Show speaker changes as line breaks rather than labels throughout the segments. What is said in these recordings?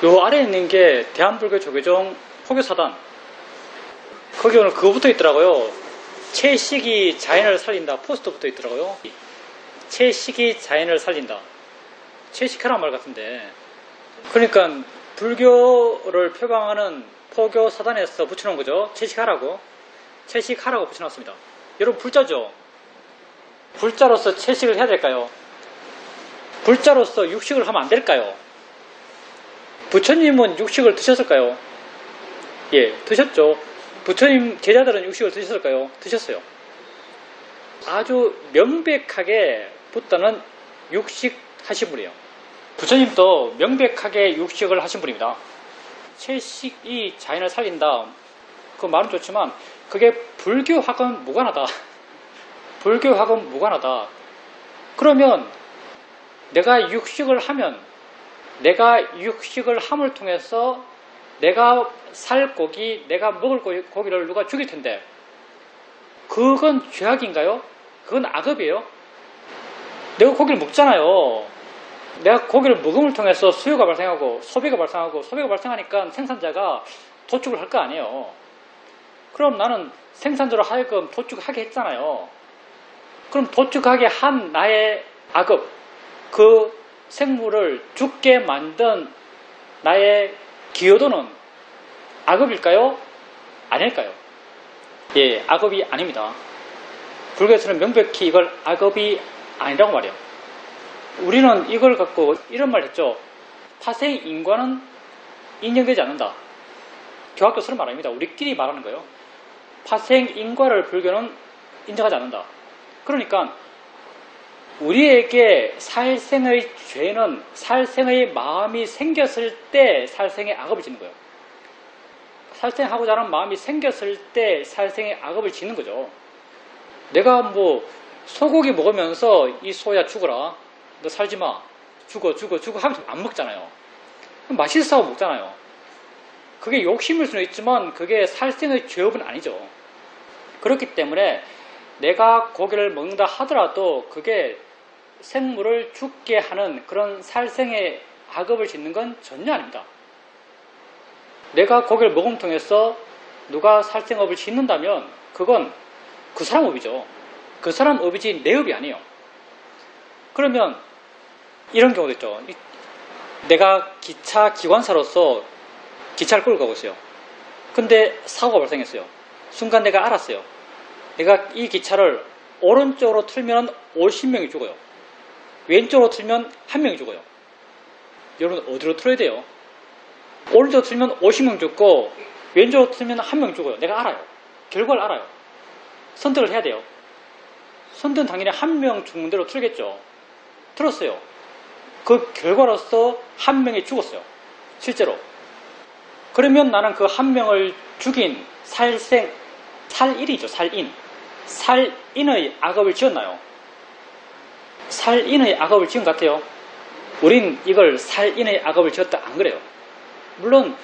요 아래에 있는 게 대한불교 조계종 포교사단. 거기 오늘 그거 붙어 있더라고요. 채식이 자연을 살린다. 포스터 붙어 있더라고요. 채식이 자연을 살린다. 채식하란 말 같은데. 그러니까 불교를 표방하는 포교사단에서 붙여놓은 거죠. 채식하라고. 채식하라고 붙여놨습니다. 여러분 불자죠? 불자로서 채식을 해야 될까요? 불자로서 육식을 하면 안 될까요? 부처님은 육식을 드셨을까요? 예, 드셨죠. 부처님 제자들은 육식을 드셨을까요? 드셨어요. 아주 명백하게 붙다는 육식 하신 분이에요. 부처님도 명백하게 육식을 하신 분입니다. 채식이 자연을 살린다. 그 말은 좋지만 그게 불교하고는 무관하다. 불교하고는 무관하다. 그러면 내가 육식을 하면 내가 육식을 함을 통해서 내가 살 고기, 내가 먹을 고기를 누가 죽일 텐데 그건 죄악인가요? 그건 악업이에요? 내가 고기를 먹잖아요. 내가 고기를 먹음을 통해서 수요가 발생하고 소비가 발생하니까 생산자가 도축을 할 거 아니에요. 그럼 나는 생산자로 하여금 도축하게 했잖아요. 그럼 도축하게 한 나의 악업, 그 생물을 죽게 만든 나의 기여도는 악업일까요? 아닐까요? 예, 악업이 아닙니다. 불교에서는 명백히 이걸 악업이 아니라고 말해요. 우리는 이걸 갖고 이런 말 했죠. 파생인과는 인정되지 않는다. 교학교서는 말합니다. 우리끼리 말하는 거예요. 파생인과를 불교는 인정하지 않는다. 그러니까 우리에게 살생의 죄는 살생의 마음이 생겼을 때 살생의 악업을 짓는 거예요. 살생하고자 하는 마음이 생겼을 때 살생의 악업을 짓는 거죠. 내가 뭐 소고기 먹으면서 이 소야 죽어라. 너 살지 마. 죽어 하면서 안 먹잖아요. 맛있어서 먹잖아요. 그게 욕심일 수는 있지만 그게 살생의 죄업은 아니죠. 그렇기 때문에 내가 고기를 먹는다 하더라도 그게 생물을 죽게 하는 그런 살생의 악업을 짓는 건 전혀 아닙니다. 내가 고기를 먹음 통해서 누가 살생업을 짓는다면 그건 그 사람 업이죠. 그 사람 업이지 내 업이 아니에요. 그러면 이런 경우도 있죠. 내가 기차 기관사로서 기차를 끌고 가고 있어요. 근데 사고가 발생했어요. 순간 내가 알았어요. 내가 이 기차를 오른쪽으로 틀면 50명이 죽어요. 왼쪽으로 틀면 1명이 죽어요. 여러분 어디로 틀어야 돼요? 오른쪽으로 틀면 50명 죽고 왼쪽으로 틀면 1명 죽어요. 내가 알아요. 결과를 알아요. 선택을 해야 돼요. 선택은 당연히 1명 죽는 대로 틀겠죠. 틀었어요. 그 결과로서 1명이 죽었어요. 실제로. 그러면 나는 그 1명을 죽인 살인이죠. 살인의 악업을 지었나요? 살인의 악업을 지은 것 같아요. 우린 이걸 살인의 악업을 지었다 안 그래요. 물론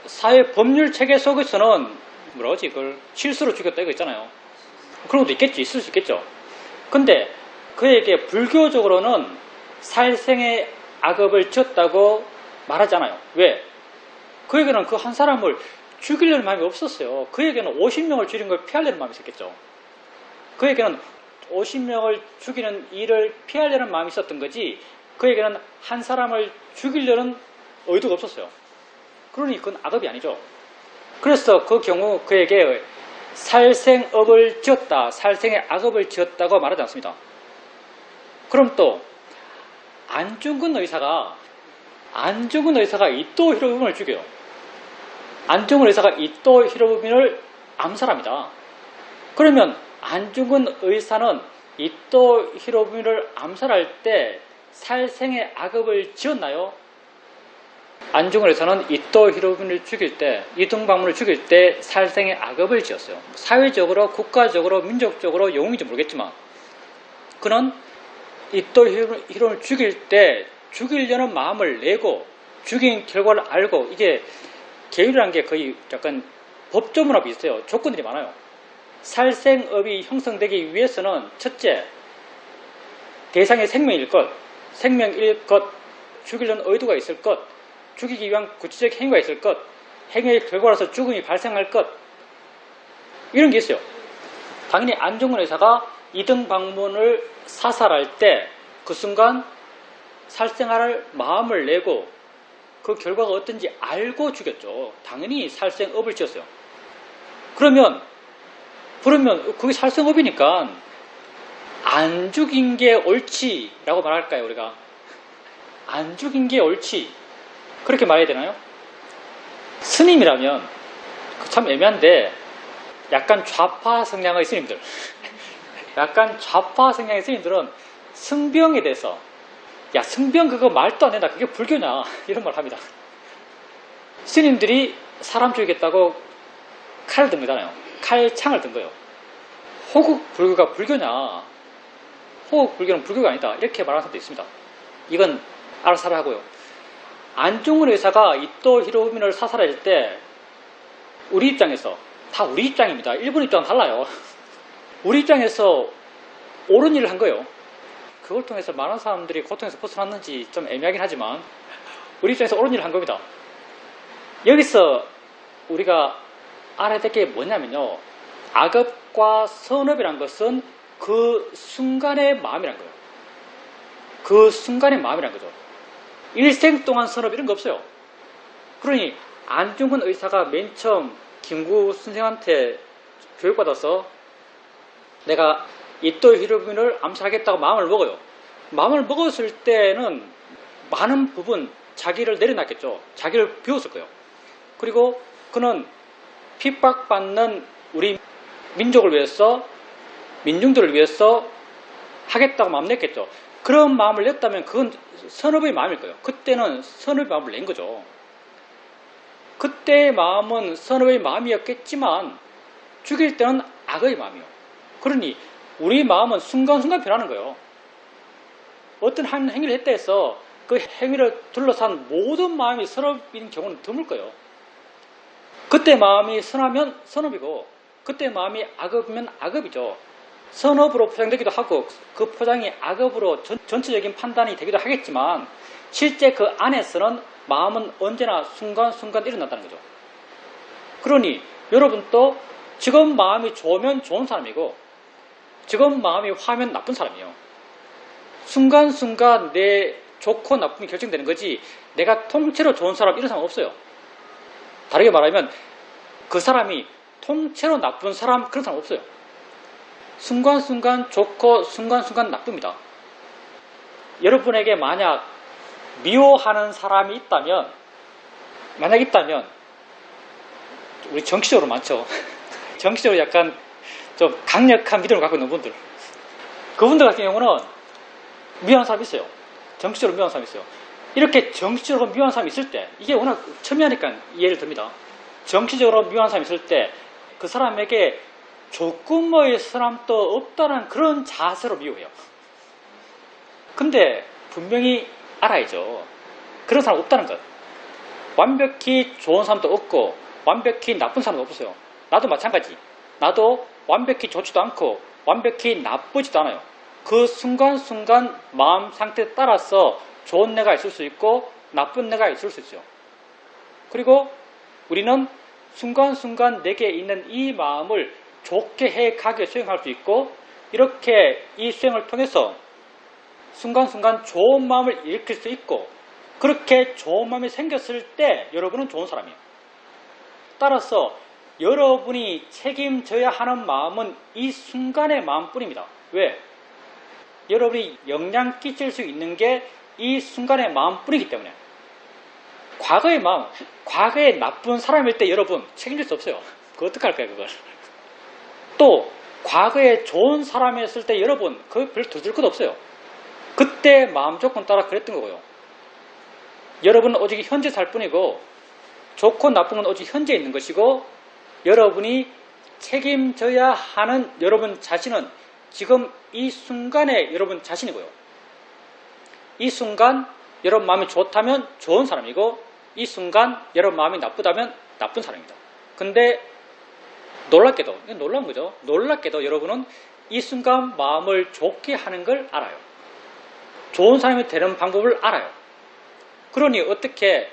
사회 법률 체계 속에서는 이걸 실수로 죽였다 이거 있잖아요. 그런 것도 있겠지. 있을 수 있겠죠. 근데 그에게 불교적으로는 살생의 악업을 지었다고 말하지 않아요. 왜? 그에게는 그 한 사람을 죽이려는 마음이 없었어요. 그에게는 50명을 죽이는 걸 피하려는 마음이 있었겠죠. 그에게는 50명을 죽이는 일을 피하려는 마음이 있었던 거지 그에게는 한 사람을 죽이려는 의도가 없었어요. 그러니 그건 악업이 아니죠. 그래서 그 경우 그에게 살생업을 지었다, 살생의 악업을 지었다고 말하지 않습니다. 그럼 또 안 죽은 의사가 이토 히로부미를 죽여요. 안 죽은 의사가 이토 히로부미를 암살합니다. 그러면 안 죽은 의사는 이토 히로부미를 암살할 때 살생의 악업을 지었나요? 안 죽은 의사는 이토 히로부미를 죽일 때, 이등방문을 죽일 때 살생의 악업을 지었어요. 사회적으로, 국가적으로, 민족적으로 영웅인지 모르겠지만 그는 이토 히로부미를 죽일 때 죽이려는 마음을 내고 죽인 결과를 알고 이게 계율이라는 게 거의 약간 법조문화 비슷해요. 조건들이 많아요. 살생업이 형성되기 위해서는 첫째, 대상의 생명일 것, 죽이려는 의도가 있을 것, 죽이기 위한 구체적 행위가 있을 것, 행위의 결과로서 죽음이 발생할 것, 이런 게 있어요. 당연히 안중근 의사가 이등박문을 사살할 때 그 순간 살생할 마음을 내고 그 결과가 어떤지 알고 죽였죠. 당연히 살생업을 지었어요. 그러면 그게 살생업이니까 안 죽인 게 옳지라고 말할까요, 우리가? 안 죽인 게 옳지. 그렇게 말해야 되나요? 스님이라면 참 애매한데 약간 좌파 성향의 스님들, 약간 좌파 성향의 스님들은 승병에 대해서 야, 승병 그거 말도 안 된다. 그게 불교냐. 이런 말 합니다. 스님들이 사람 죽이겠다고 칼을 든 거잖아요. 칼창을 든 거예요. 호국 불교가 불교냐. 호국 불교는 불교가 아니다. 이렇게 말하는 사람도 있습니다. 이건 알아서 하고요. 안중근 의사가 이토 히로부미를 사살할 때 우리 입장에서, 다 우리 입장입니다. 일본 입장은 달라요. 우리 입장에서 옳은 일을 한 거예요. 그걸 통해서 많은 사람들이 고통에서 벗어났는지 좀 애매하긴 하지만 우리 입장에서 옳은 일을 한 겁니다. 여기서 우리가 알아야 될 게 뭐냐면요. 악업과 선업이란 것은 그 순간의 마음이란 거예요. 그 순간의 마음이란 거죠. 일생 동안 선업 이런 거 없어요. 그러니 안중근 의사가 맨 처음 김구 선생한테 교육받아서 내가 이토 히로부미를 암살하겠다고 마음을 먹어요. 마음을 먹었을 때는 많은 부분 자기를 내려놨겠죠. 자기를 비웠을 거예요. 그리고 그는 핍박받는 우리 민족을 위해서, 민중들을 위해서 하겠다고 마음 냈겠죠. 그런 마음을 냈다면 그건 선업의 마음일 거예요. 그때는 선업의 마음을 낸 거죠. 그때의 마음은 선업의 마음이었겠지만 죽일 때는 악의 마음이에요. 그러니 우리 마음은 순간순간 변하는 거예요. 어떤 한 행위를 했다 해서 그 행위를 둘러싼 모든 마음이 선업인 경우는 드물 거예요. 그때 마음이 선하면 선업이고 그때 마음이 악업이면 악업이죠. 선업으로 포장되기도 하고 그 포장이 악업으로 전체적인 판단이 되기도 하겠지만 실제 그 안에서는 마음은 언제나 순간순간 일어난다는 거죠. 그러니 여러분도 지금 마음이 좋으면 좋은 사람이고 지금 마음이 화면 나쁜 사람이에요. 순간순간 내 좋고 나쁨이 결정되는 거지 내가 통째로 좋은 사람 이런 사람 없어요. 다르게 말하면 그 사람이 통째로 나쁜 사람 그런 사람 없어요. 순간순간 좋고 순간순간 나쁩니다. 여러분에게 만약 미워하는 사람이 있다면 우리 정치적으로 많죠. 정치적으로 약간 좀 강력한 믿음을 갖고 있는 분들, 그분들 같은 경우는 미워하는 사람이 있어요. 정치적으로 미워하는 사람이 있어요. 이렇게 정치적으로 미워하는 사람이 있을 때 이게 워낙 첨예하니까 이해를 듭니다. 정치적으로 미워하는 사람이 있을 때 그 사람에게 조금의 사람도 없다는 그런 자세로 미워해요. 근데 분명히 알아야죠. 그런 사람 없다는 것. 완벽히 좋은 사람도 없고 완벽히 나쁜 사람도 없어요. 나도 마찬가지. 나도 완벽히 좋지도 않고 완벽히 나쁘지도 않아요. 그 순간순간 마음 상태에 따라서 좋은 내가 있을 수 있고 나쁜 내가 있을 수 있어요. 그리고 우리는 순간순간 내게 있는 이 마음을 좋게 해가게 수행할 수 있고 이렇게 이 수행을 통해서 순간순간 좋은 마음을 일으킬 수 있고 그렇게 좋은 마음이 생겼을 때 여러분은 좋은 사람이에요. 따라서 여러분이 책임져야 하는 마음은 이 순간의 마음뿐입니다. 왜? 여러분이 영향 끼칠 수 있는 게 이 순간의 마음뿐이기 때문에. 과거의 마음, 과거에 나쁜 사람일 때 여러분 책임질 수 없어요. 그거 어떡할까요, 그걸? 또 과거에 좋은 사람이었을 때 여러분 그거 별로 두들 것 없어요. 그때 마음 조건 따라 그랬던 거고요. 여러분은 오직 현재 살 뿐이고 좋고 나쁜 건 오직 현재에 있는 것이고 여러분이 책임져야 하는 여러분 자신은 지금 이 순간에 여러분 자신이고요. 이 순간 여러분 마음이 좋다면 좋은 사람이고 이 순간 여러분 마음이 나쁘다면 나쁜 사람입니다. 근데 놀랍게도, 이건 놀라운 거죠. 놀랍게도 여러분은 이 순간 마음을 좋게 하는 걸 알아요. 좋은 사람이 되는 방법을 알아요. 그러니 어떻게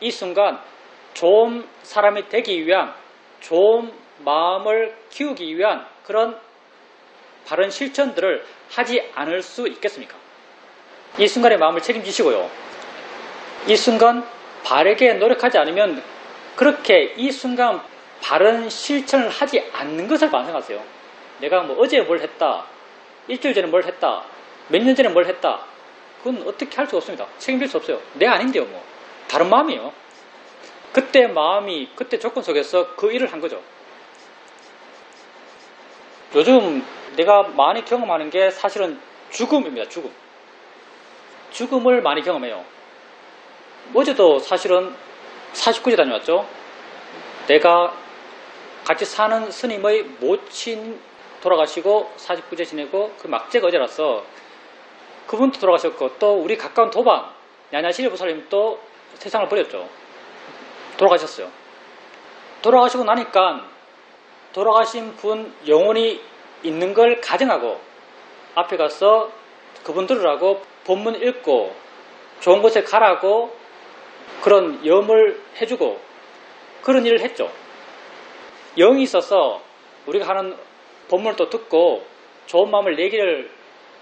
이 순간 좋은 사람이 되기 위한, 좋은 마음을 키우기 위한 그런 바른 실천들을 하지 않을 수 있겠습니까? 이 순간의 마음을 책임지시고요. 이 순간 바르게 노력하지 않으면 그렇게 이 순간 바른 실천을 하지 않는 것을 반성하세요. 내가 뭐 어제 뭘 했다, 일주일 전에 뭘 했다, 몇 년 전에 뭘 했다, 그건 어떻게 할 수 없습니다. 책임질 수 없어요. 내 아닌데요, 뭐. 다른 마음이에요. 그때 마음이, 그때 조건 속에서 그 일을 한 거죠. 요즘 내가 많이 경험하는 게 사실은 죽음입니다. 죽음을 많이 경험해요. 어제도 사실은 49제 다녀왔죠. 내가 같이 사는 스님의 모친 돌아가시고 49제 지내고 그 막제가 어제라서 그분도 돌아가셨고, 또 우리 가까운 도반 야냐시리 보살님도 세상을 버렸죠. 돌아가셨어요. 돌아가시고 나니까 돌아가신 분 영혼이 있는 걸 가정하고 앞에 가서 그분 들으라고 본문 읽고 좋은 곳에 가라고 그런 염을 해주고 그런 일을 했죠. 영이 있어서 우리가 하는 본문을 또 듣고 좋은 마음을 내기를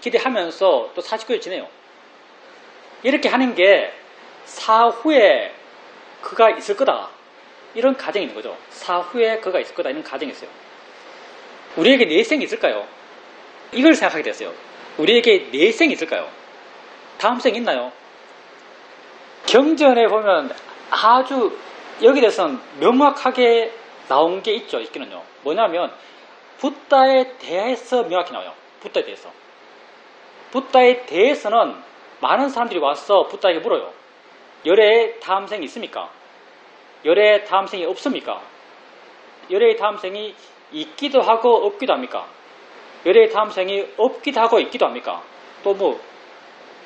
기대하면서 또 49일 지내요. 이렇게 하는 게 사후에 그가 있을 거다, 이런 가정이 있는 거죠. 사후에 그가 있을 거다, 이런 가정이 있어요. 우리에게 내생이 있을까요? 이걸 생각하게 됐어요. 우리에게 내생이 있을까요? 다음 생이 있나요? 경전에 보면 아주 여기 대해서는 명확하게 나온 게 있죠. 있기는요. 뭐냐면 붓다에 대해서 명확히 나와요. 붓다에 대해서. 붓다에 대해서는 많은 사람들이 와서 붓다에게 물어요. 열애의 다음 생이 있습니까? 열애의 다음 생이 없습니까? 열애의 다음 생이 있기도 하고 없기도 합니까? 열애의 다음 생이 없기도 하고 있기도 합니까? 또 뭐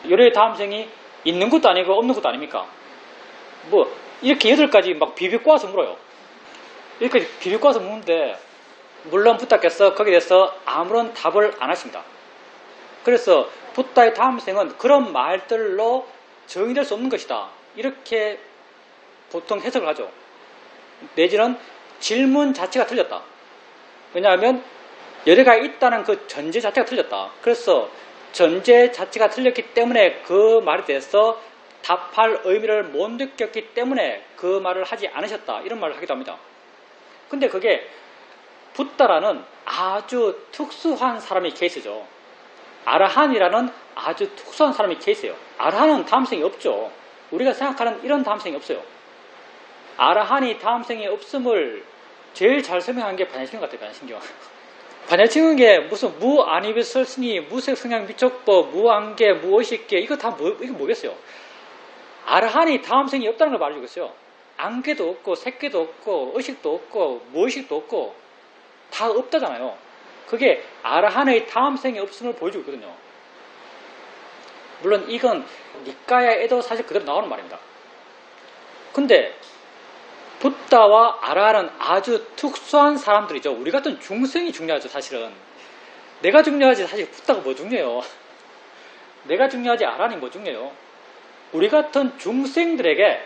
열애의 다음 생이 있는 것도 아니고 없는 것도 아닙니까? 뭐 이렇게 8가지 막 비비 꼬아서 물어요. 이렇게 비비 꼬아서 묻는데 물론 붓다께서 거기에 대해서 아무런 답을 안 하십니다. 그래서 붓다의 다음 생은 그런 말들로 정의될 수 없는 것이다, 이렇게 보통 해석을 하죠. 내지는 질문 자체가 틀렸다. 왜냐하면 열애가 있다는 그 전제 자체가 틀렸다. 그래서 전제 자체가 틀렸기 때문에 그 말에 대해서 답할 의미를 못 느꼈기 때문에 그 말을 하지 않으셨다, 이런 말을 하기도 합니다. 근데 그게 붓다라는 아주 특수한 사람의 케이스죠. 아라한이라는 아주 특수한 사람의 케이스예요. 아라한은 다음생이 없죠. 우리가 생각하는 이런 다음생이 없어요. 아라한이 다음생이 없음을 제일 잘 설명한 게 반야신경 같아요. 반야신경. 반야신경에 무슨 무아니비설스니, 무색성향 미촉법, 무안개, 무의식계, 이거 다 이거 뭐겠어요? 아라한이 다음생이 없다는 걸 말해주고 있어요. 안개도 없고 색계도 없고 의식도 없고 무의식도 없고 다 없다잖아요. 그게 아라한의 다음생이 없음을 보여주고 있거든요. 물론 이건 니까야에도 사실 그대로 나오는 말입니다. 근데 붓다와 아라한은 아주 특수한 사람들이죠. 우리 같은 중생이 중요하죠. 사실은 내가 중요하지, 사실 붓다가 뭐 중요해요. 내가 중요하지 아라한이 뭐 중요해요. 우리 같은 중생들에게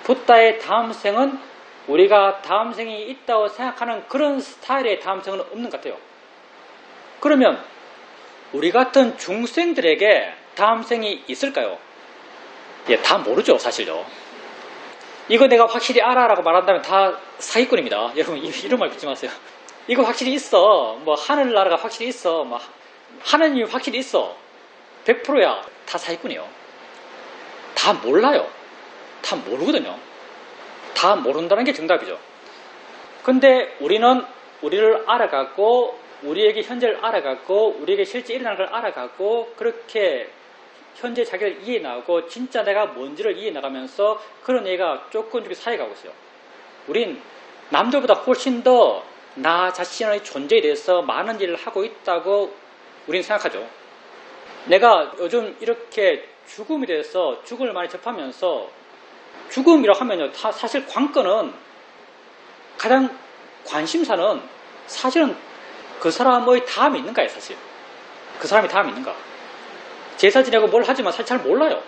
붓다의 다음 생은 우리가 다음 생이 있다고 생각하는 그런 스타일의 다음 생은 없는 것 같아요. 그러면 우리 같은 중생들에게 다음 생이 있을까요? 예, 다 모르죠, 사실요. 이거 내가 확실히 알아라고 말한다면 다 사기꾼입니다. 여러분, 이런 말 듣지 마세요. 이거 확실히 있어. 뭐 하늘나라가 확실히 있어. 뭐 하나님이 확실히 있어. 100%야. 다 사기꾼이에요. 다 몰라요. 다 모르거든요. 다 모른다는 게 정답이죠. 근데 우리는 우리를 알아가고 우리에게 현재를 알아가고 우리에게 실제 일어나는 걸 알아가고 그렇게 현재 자기를 이해해 나가고 진짜 내가 뭔지를 이해해 나가면서 그런 얘가 조금씩 사해가고 있어요. 우린 남들보다 훨씬 더 나 자신의 존재에 대해서 많은 일을 하고 있다고 우리는 생각하죠. 내가 요즘 이렇게 죽음에 대해서 죽음을 많이 접하면서 죽음이라고 하면요, 사실 관건은 가장 관심사는 사실은 그 사람의 다음이 있는가요, 사실. 그 사람이 다음이 있는가. 제사 지내고 뭘 하지만 사실 잘 몰라요.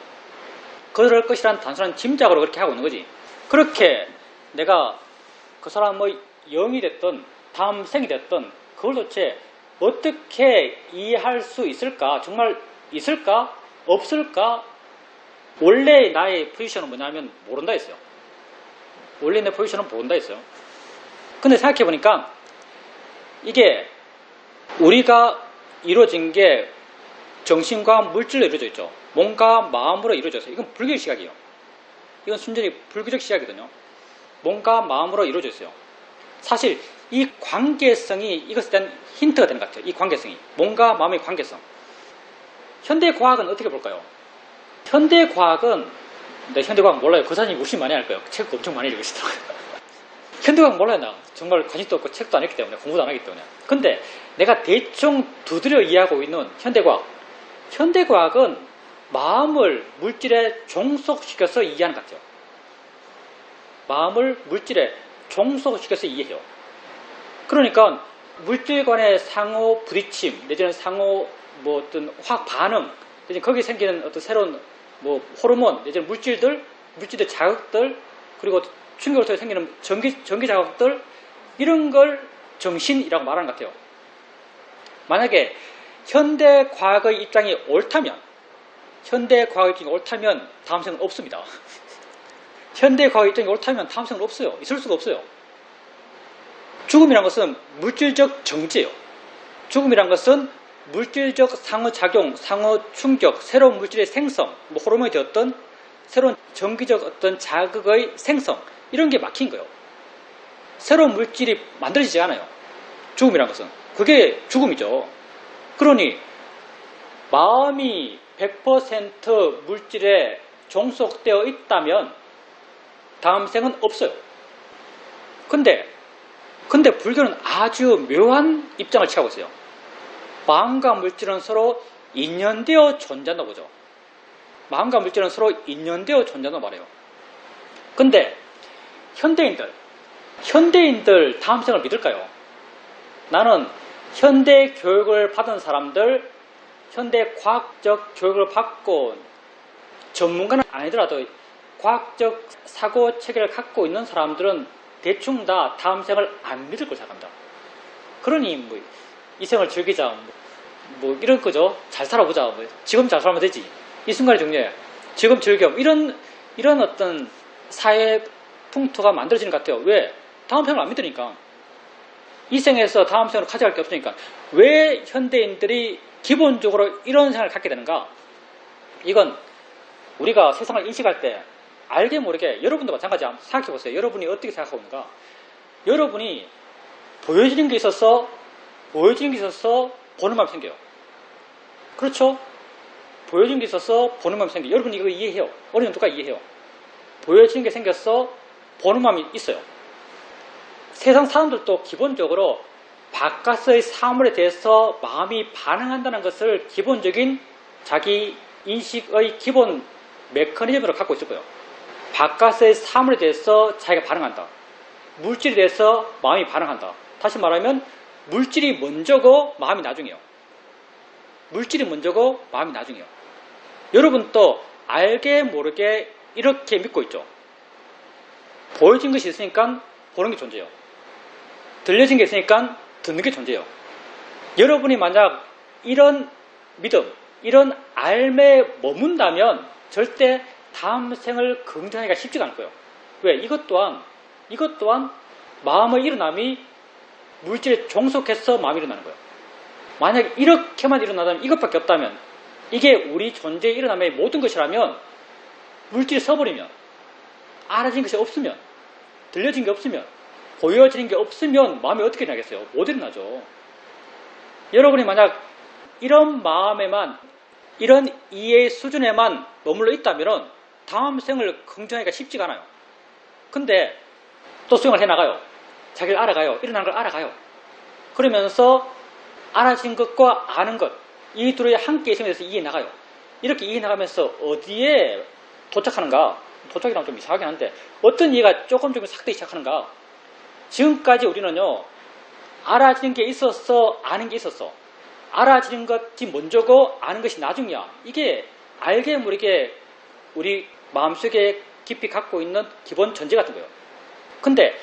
그럴 것이란 단순한 짐작으로 그렇게 하고 있는 거지. 그렇게 내가 그 사람 뭐 영이 됐든 다음 생이 됐든 그걸 도대체 어떻게 이해할 수 있을까? 정말 있을까? 없을까? 원래 나의 포지션은 뭐냐면 모른다 했어요. 원래 내 포지션은 모른다 했어요. 근데 생각해보니까 이게 우리가 이루어진 게 정신과 물질로 이루어져 있죠. 몸과 마음으로 이루어져 있어요. 이건 불교의 시각이에요. 이건 순전히 불교적 시각이거든요. 몸과 마음으로 이루어져 있어요. 사실 이 관계성이 이것에 대한 힌트가 되는 것 같아요. 이 관계성이. 몸과 마음의 관계성. 현대과학은 어떻게 볼까요? 현대과학은, 현대과학 몰라요. 그 사람이 무슨 많이 할 거예요. 책 엄청 많이 읽고 있더라고요. 현대과학 몰라요. 나 정말 관심도 없고 책도 안 했기 때문에, 공부도 안 하기 때문에. 근데 내가 대충 두드려 이해하고 있는 현대과학. 현대과학은 마음을 물질에 종속시켜서 이해하는 것 같아요. 마음을 물질에 종속시켜서 이해해요. 그러니까 물질 간의 상호 부딪힘, 내지는 상호 뭐 어떤 화학 반응, 내지는 거기에 생기는 어떤 새로운 뭐 호르몬, 내지는 물질들 자극들, 그리고 충격을 통해 생기는 전기 자극들, 이런 걸 정신이라고 말하는 것 같아요. 만약에 현대 과학의 입장이 옳다면 다음 생은 없습니다. 현대 과학의 입장이 옳다면 다음 생은 없어요. 있을 수가 없어요. 죽음이란 것은 물질적 정지예요. 죽음이란 것은 물질적 상호작용, 상호충격, 새로운 물질의 생성, 뭐 호르몬이 되었던 새로운 전기적 어떤 자극의 생성, 이런 게 막힌 거예요. 새로운 물질이 만들어지지 않아요. 죽음이란 것은. 그게 죽음이죠. 그러니 마음이 100% 물질에 종속되어 있다면 다음 생은 없어요. 근데 불교는 아주 묘한 입장을 취하고 있어요. 마음과 물질은 서로 인연되어 존재한다고 보죠. 마음과 물질은 서로 인연되어 존재한다고 말해요. 근데 현대인들 다음 생을 믿을까요? 나는 현대 교육을 받은 사람들, 현대 과학적 교육을 받고 전문가는 아니더라도 과학적 사고 체계를 갖고 있는 사람들은 대충 다 다음 생을 안 믿을 걸 생각합니다. 그러니 뭐 이 생을 즐기자, 뭐 이런 거죠. 잘 살아보자, 뭐 지금 잘 살면 되지. 이 순간이 중요해. 지금 즐겨. 이런 어떤 사회 풍토가 만들어지는 것 같아요. 왜? 다음 생을 안 믿으니까. 이 생에서 다음 생으로 가져갈 게 없으니까. 왜 현대인들이 기본적으로 이런 생각을 갖게 되는가? 이건 우리가 세상을 인식할 때 알게 모르게 여러분도 마찬가지야. 생각해 보세요. 여러분이 어떻게 생각하고 있는가? 여러분이 보여지는 게 있어서 보는 마음이 생겨요. 그렇죠? 보여지는 게 있어서 보는 마음이 생겨요. 여러분이 이거 이해해요. 어느 정도까지 이해해요. 보여지는 게 생겨서 보는 마음이 있어요. 세상 사람들도 기본적으로 바깥의 사물에 대해서 마음이 반응한다는 것을 기본적인 자기 인식의 기본 메커니즘으로 갖고 있을 거예요. 바깥의 사물에 대해서 자기가 반응한다. 물질에 대해서 마음이 반응한다. 다시 말하면 물질이 먼저고 마음이 나중이에요. 물질이 먼저고 마음이 나중이에요. 여러분도 알게 모르게 이렇게 믿고 있죠. 보여진 것이 있으니까 보는 게 존재해요. 들려진 게 있으니까 듣는 게 존재해요. 여러분이 만약 이런 믿음, 이런 알매에 머문다면 절대 다음 생을 긍정하기가 쉽지가 않을 거예요. 왜? 이것 또한 마음의 일어남이 물질에 종속해서 마음이 일어나는 거예요. 만약 이렇게만 일어나다면, 이것밖에 없다면, 이게 우리 존재의 일어남의 모든 것이라면, 물질이 서버리면, 알아진 것이 없으면, 들려진 게 없으면, 보여지는 게 없으면 마음이 어떻게 일어나겠어요? 못 일어나죠. 여러분이 만약 이런 마음에만, 이런 이해의 수준에만 머물러 있다면 다음 생을 긍정하기가 쉽지가 않아요. 근데 또 수행을 해나가요. 자기를 알아가요. 일어나는 걸 알아가요. 그러면서 알아진 것과 아는 것, 이 둘이 함께 있으면서 이해해 나가요. 이렇게 이해해 나가면서 어디에 도착하는가? 도착이랑 좀 이상하긴 한데 어떤 이해가 조금 삭되기 시작하는가? 지금까지 우리는요, 알아지는 게 있었어, 아는 게 있었어. 알아지는 것이 먼저고 아는 것이 나중이야. 이게 알게 모르게 우리 마음속에 깊이 갖고 있는 기본 전제 같은 거예요. 근데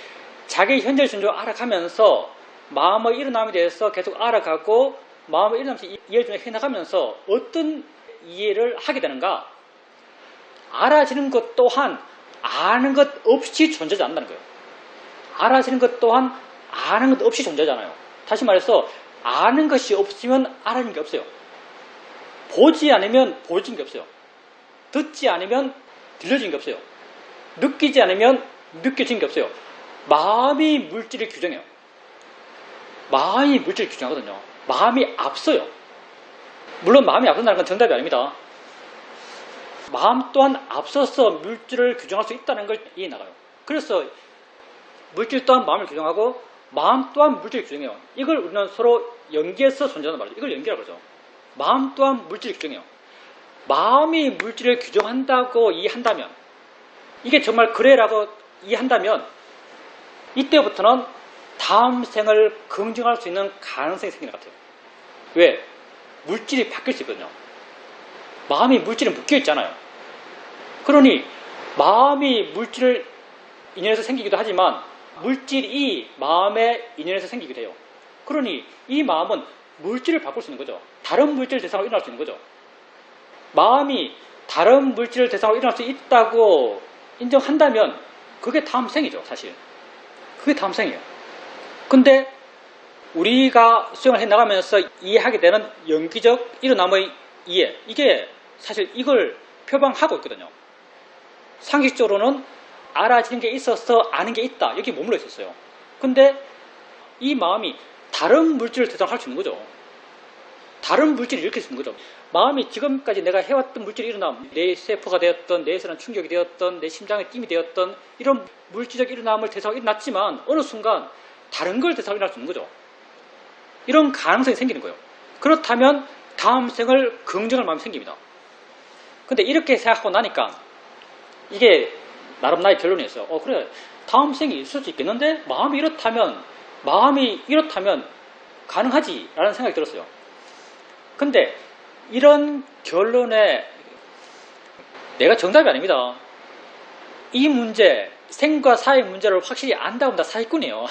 자기 현재를 존재로 알아가면서 마음의 일어남에 대해서 계속 알아가고 마음의 일어나면서 이해를 좀 해나가면서 어떤 이해를 하게 되는가? 알아지는 것 또한 아는 것 없이 존재하지 않는다는 거예요. 알아지는 것 또한 아는 것 없이 존재하잖아요. 다시 말해서 아는 것이 없으면 알아지는 게 없어요. 보지 않으면 보여지는 게 없어요. 듣지 않으면 들려지는 게 없어요. 느끼지 않으면 느껴지는 게 없어요. 마음이 물질을 규정해요. 마음이 물질을 규정하거든요. 마음이 앞서요. 물론 마음이 앞선다는 건 정답이 아닙니다. 마음 또한 앞서서 물질을 규정할 수 있다는 걸 이해해 나가요. 그래서 물질 또한 마음을 규정하고 마음 또한 물질을 규정해요. 이걸 우리는 서로 연계해서 존재하는 말이죠. 이걸 연계라고 그러죠. 마음 또한 물질을 규정해요. 마음이 물질을 규정한다고 이해한다면, 이게 정말 그래라고 이해한다면 이때부터는 다음 생을 긍정할 수 있는 가능성이 생기는 것 같아요. 왜? 물질이 바뀔 수 있거든요. 마음이 물질에 묶여 있잖아요. 그러니 마음이 물질을 인연해서 생기기도 하지만 물질이 마음의 인연해서 생기기도 해요. 그러니 이 마음은 물질을 바꿀 수 있는 거죠. 다른 물질 대상으로 일어날 수 있는 거죠. 마음이 다른 물질 대상으로 일어날 수 있다고 인정한다면 그게 다음 생이죠, 사실. 그게 다음 생이에요. 근데 우리가 수행을 해나가면서 이해하게 되는 연기적 일어남의 이해, 이게 사실 이걸 표방하고 있거든요. 상식적으로는 알아지는 게 있어서 아는 게 있다, 여기 머물러 있었어요. 근데 이 마음이 다른 물질을 대상으로 할 수 있는 거죠. 다른 물질을 일으킬 수 있는 거죠. 마음이 지금까지 내가 해왔던 물질이 일어남, 내 세포가 되었던, 뇌에서는 충격이 되었던, 내 심장의 띵이 되었던 이런 물질적 일어남을 대상으로 일어났지만 어느 순간 다른 걸 대상으로 일어날 수 있는 거죠. 이런 가능성이 생기는 거예요. 그렇다면 다음 생을 긍정할 마음이 생깁니다. 근데 이렇게 생각하고 나니까 이게 나름 나의 결론이었어요. 그래, 다음 생이 있을 수 있겠는데 마음이 이렇다면 가능하지 라는 생각이 들었어요. 근데 이런 결론에 내가 정답이 아닙니다. 이 문제, 생과 사의 문제를 확실히 안다 보면 다 사기꾼이에요.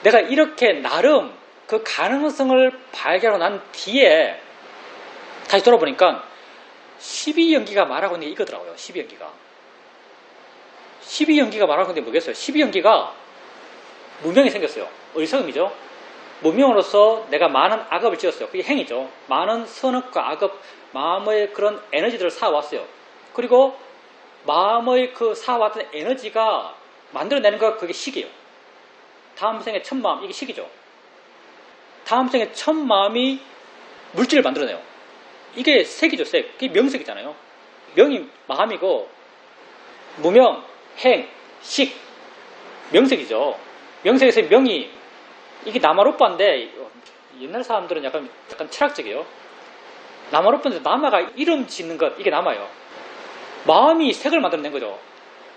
내가 이렇게 나름 그 가능성을 발견하고 난 뒤에 다시 돌아보니까 12연기가 말하고 있는 게 이거더라고요. 12연기가 말하고 있는 게 뭐겠어요? 12연기가 무명이 생겼어요. 의성음이죠. 무명으로서 내가 많은 악업을 지었어요. 그게 행위죠. 많은 선악과 악업, 마음의 그런 에너지들을 쌓아왔어요. 그리고 마음의 그 쌓아왔던 에너지가 만들어내는 거 그게 식이에요. 다음 생의 첫 마음, 이게 식이죠. 다음 생의 첫 마음이 물질을 만들어내요. 이게 색이죠, 색. 그게 명색이잖아요. 명이 마음이고 무명, 행, 식, 명색이죠. 명색에서 명이 이게 나마로빠인데 옛날 사람들은 약간 철학적이에요. 나마로빠인데 남아가 이름 짓는 것, 이게 남아요. 마음이 색을 만들어낸 거죠.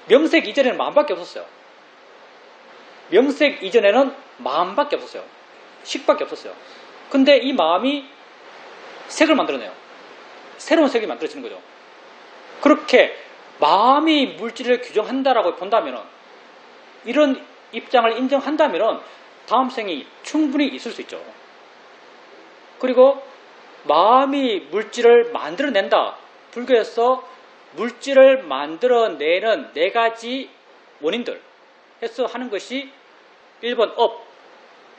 명색 이전에는 마음밖에 없었어요. 명색 이전에는 마음밖에 없었어요. 식밖에 없었어요. 근데 이 마음이 색을 만들어내요. 새로운 색이 만들어지는 거죠. 그렇게 마음이 물질을 규정한다라고 본다면, 이런 입장을 인정한다면 다음 생이 충분히 있을 수 있죠. 그리고 마음이 물질을 만들어낸다. 불교에서 물질을 만들어내는 4가지 원인들 해서 하는 것이 1번 업,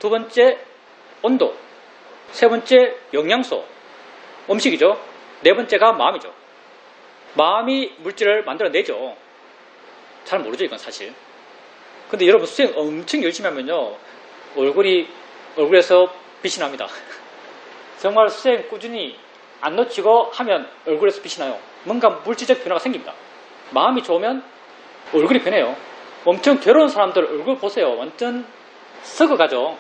2번째 온도, 3번째 영양소, 음식이죠. 4번째가 마음이죠. 마음이 물질을 만들어내죠. 잘 모르죠, 이건 사실. 근데 여러분 수행 엄청 열심히 하면요, 얼굴에서 빛이 납니다. 정말 수행 꾸준히 안 놓치고 하면 얼굴에서 빛이 나요. 뭔가 물질적 변화가 생깁니다. 마음이 좋으면 얼굴이 변해요. 엄청 괴로운 사람들 얼굴 보세요. 완전 썩어가죠.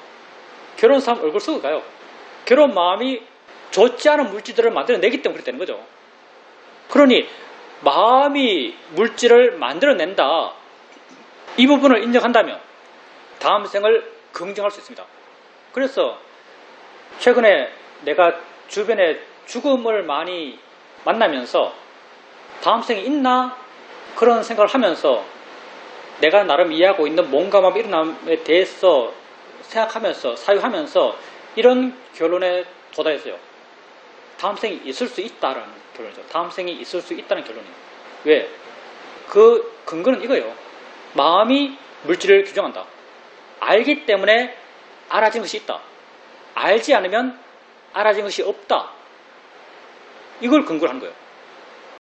괴로운 사람 얼굴 썩어가요. 괴로운 마음이 좋지 않은 물질들을 만들어내기 때문에 그렇게 되는 거죠. 그러니 마음이 물질을 만들어낸다, 이 부분을 인정한다면 다음 생을 긍정할 수 있습니다. 그래서 최근에 내가 주변에 죽음을 많이 만나면서 다음 생이 있나? 그런 생각을 하면서 내가 나름 이해하고 있는 몸과 마음 일어남에 대해서 생각하면서 사유하면서 이런 결론에 도달했어요. 다음 생이 있을 수 있다라는 결론이죠. 다음 생이 있을 수 있다는 결론이에요. 왜? 그 근거는 이거예요. 마음이 물질을 규정한다. 알기 때문에 알아진 것이 있다. 알지 않으면 알아진 것이 없다. 이걸 근거로 한 거예요.